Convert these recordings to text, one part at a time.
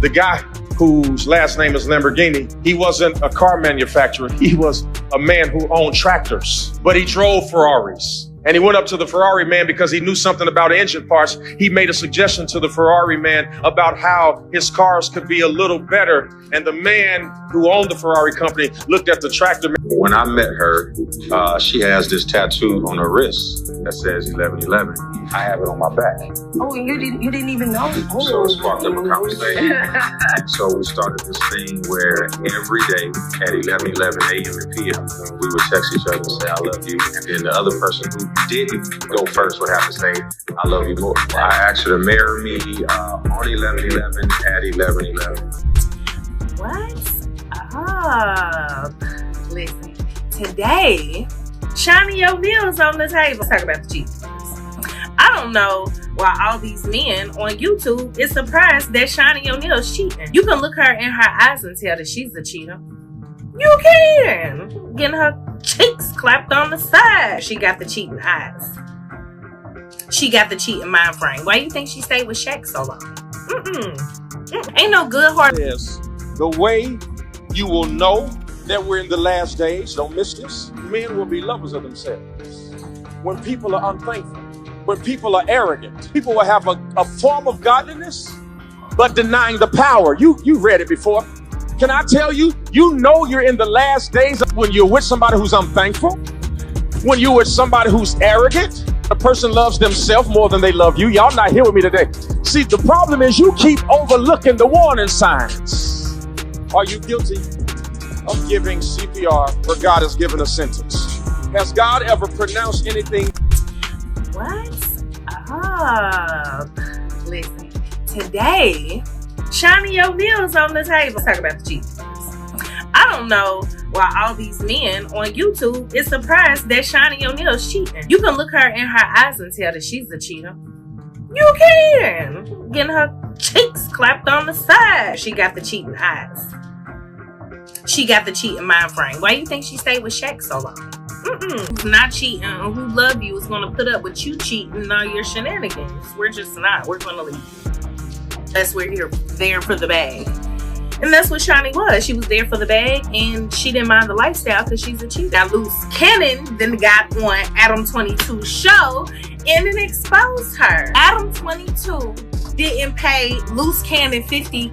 The guy whose last name is Lamborghini, he wasn't a car manufacturer. He was a man who owned tractors, but he drove Ferraris. And he went up to the Ferrari man because he knew something about engine parts. He made a suggestion to the Ferrari man about how his cars could be a little better. And the man who owned the Ferrari company looked at the tractor man. When I met her, she has this tattoo on her wrist that says 1111. I have it on my back. Oh, you didn't even know? So it sparked up a conversation. So we started this thing where every day at 11:11 a.m. and p.m. we would text each other and say, I love you. And then the other person who didn't go first would have to say, I love you more. I asked her to marry me on 11/11 at 11:11. What? Listen, today, Shawnee O'Neal's on the table. Let's talk about the cheating. I don't know why all these men on YouTube is surprised that Shawnee O'Neal's cheating. You can look her in her eyes and tell that she's a cheater. You can. Getting her cheeks clapped on the side. She got the cheating eyes. She got the cheating mind frame. Why you think she stayed with Shaq so long? Ain't no good heart. Yes, the way you will know that we're in the last days, don't miss this, men will be lovers of themselves. When people are unthankful, when people are arrogant, people will have a form of godliness, but denying the power. You read it before. Can I tell you, you know you're in the last days when you're with somebody who's unthankful, when you're with somebody who's arrogant. A person loves themselves more than they love you. Y'all not here with me today. See, the problem is you keep overlooking the warning signs. Are you guilty of giving CPR where God has given a sentence? Has God ever pronounced anything? What? Listen, today, Shawnee O'Neal's on the table. Let's talk about the cheating. I don't know why all these men on YouTube is surprised that Shawnee O'Neal's cheating. You can look her in her eyes and tell that she's a cheater. You can. Getting her cheeks clapped on the side. She got the cheating eyes. She got the cheating mind frame. Why you think she stayed with Shaq so long? Who's not cheating or who love you is going to put up with you cheating and all your shenanigans. We're just not. We're going to leave. That's we're here there for the bag. And that's what Shawnee was. She was there for the bag and she didn't mind the lifestyle because she's a cheater. Now Loose Cannon then got on Adam 22's show and it exposed her. Adam 22 didn't pay Loose Cannon 50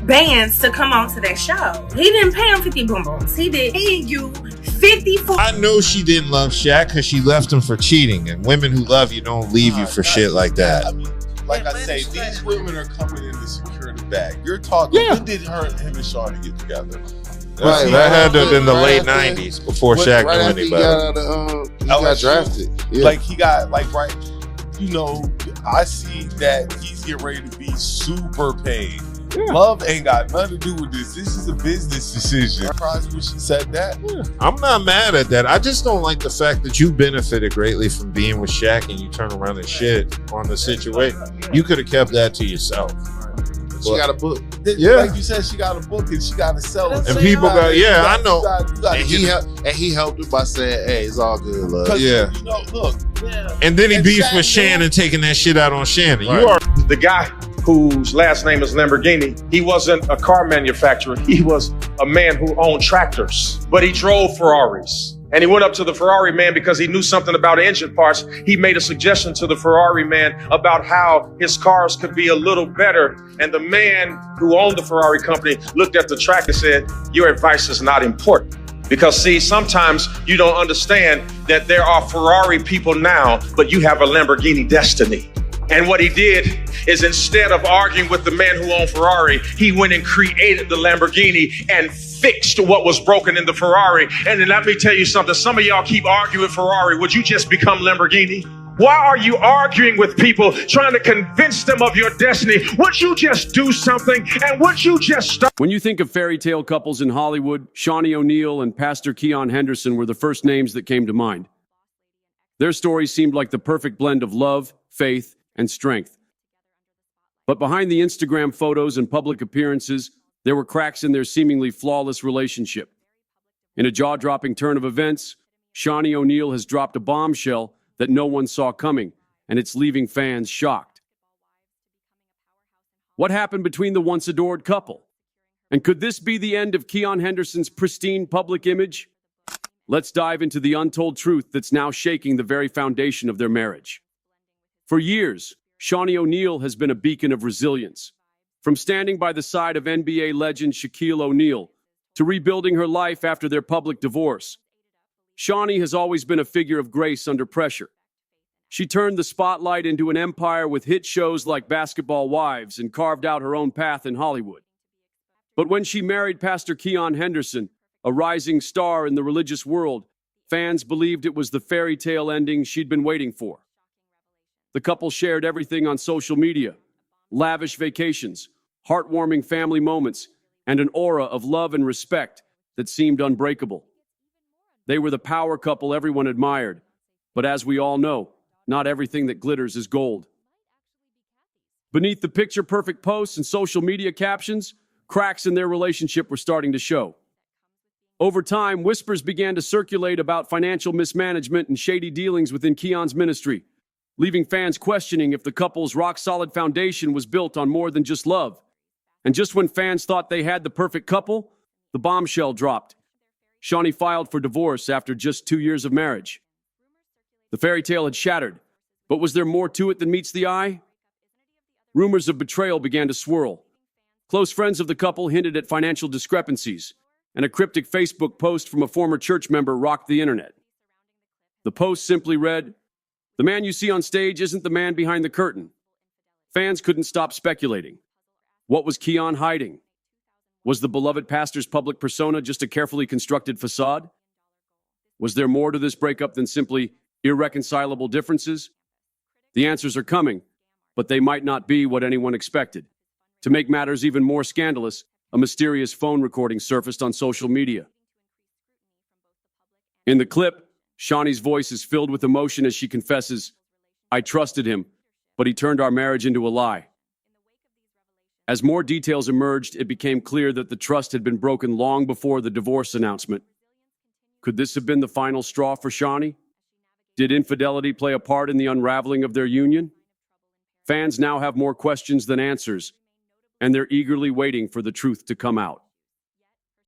bands to come on to that show. He didn't pay him 50 boom booms. He did pay you 54. I know she didn't love Shaq because she left him for cheating, and women who love you don't leave you for shit like that. I mean, like I say, these women are coming in to secure the bag. You're talking, when did him and Shawnee get together? Right, that had to have been the late 90s before Shaq knew anybody. He got drafted. Yeah. Like he got, you know, I see that he's getting ready to be super paid. Yeah. Love ain't got nothing to do with this. This is a business decision. Surprised when she said that. Yeah. I'm not mad at that. I just don't like the fact that you benefited greatly from being with Shaq and you turn around and shit on the situation. You could have kept that to yourself. She got a book. Yeah. Like you said, she got a book and she got to sell it. And people got, I know. And he helped her by saying, hey, it's all good, love. Yeah. You know, look. Yeah. And then he beefs with Shannon, taking that shit out on Shannon. Right. You are the guy whose last name is Lamborghini. He wasn't a car manufacturer. He was a man who owned tractors, but he drove Ferraris. And he went up to the Ferrari man because he knew something about engine parts. He made a suggestion to the Ferrari man about how his cars could be a little better. And the man who owned the Ferrari company looked at the track and said, your advice is not important. Because see, sometimes you don't understand that there are Ferrari people now, but you have a Lamborghini destiny. And what he did is instead of arguing with the man who owned Ferrari, he went and created the Lamborghini and fixed what was broken in the Ferrari. And then let me tell you something. Some of y'all keep arguing Ferrari. Would you just become Lamborghini? Why are you arguing with people trying to convince them of your destiny? Would you just do something? And would you just stop? When you think of fairy tale couples in Hollywood, Shawnee O'Neal and Pastor Keon Henderson were the first names that came to mind. Their stories seemed like the perfect blend of love, faith, and strength. But behind the Instagram photos and public appearances, there were cracks in their seemingly flawless relationship. In a jaw-dropping turn of events, Shawnee O'Neal has dropped a bombshell that no one saw coming, and it's leaving fans shocked. What happened between the once adored couple? And could this be the end of Keon Henderson's pristine public image? Let's dive into the untold truth that's now shaking the very foundation of their marriage. For years, Shawnee O'Neal has been a beacon of resilience. From standing by the side of NBA legend Shaquille O'Neal to rebuilding her life after their public divorce, Shawnee has always been a figure of grace under pressure. She turned the spotlight into an empire with hit shows like Basketball Wives and carved out her own path in Hollywood. But when she married Pastor Keon Henderson, a rising star in the religious world, fans believed it was the fairy tale ending she'd been waiting for. The couple shared everything on social media: lavish vacations, heartwarming family moments, and an aura of love and respect that seemed unbreakable. They were the power couple everyone admired, but as we all know, not everything that glitters is gold. Beneath the picture-perfect posts and social media captions, cracks in their relationship were starting to show. Over time, whispers began to circulate about financial mismanagement and shady dealings within Keon's ministry, leaving fans questioning if the couple's rock-solid foundation was built on more than just love. And just when fans thought they had the perfect couple, the bombshell dropped. Shawnee filed for divorce after just 2 years of marriage. The fairy tale had shattered, but was there more to it than meets the eye? Rumors of betrayal began to swirl. Close friends of the couple hinted at financial discrepancies, and a cryptic Facebook post from a former church member rocked the internet. The post simply read, "The man you see on stage isn't the man behind the curtain." Fans couldn't stop speculating. What was Keon hiding? Was the beloved pastor's public persona just a carefully constructed facade? Was there more to this breakup than simply irreconcilable differences? The answers are coming, but they might not be what anyone expected. To make matters even more scandalous, a mysterious phone recording surfaced on social media. In the clip, Shawnee's voice is filled with emotion as she confesses, "I trusted him, but he turned our marriage into a lie." As more details emerged, it became clear that the trust had been broken long before the divorce announcement. Could this have been the final straw for Shawnee? Did infidelity play a part in the unraveling of their union? Fans now have more questions than answers, and they're eagerly waiting for the truth to come out.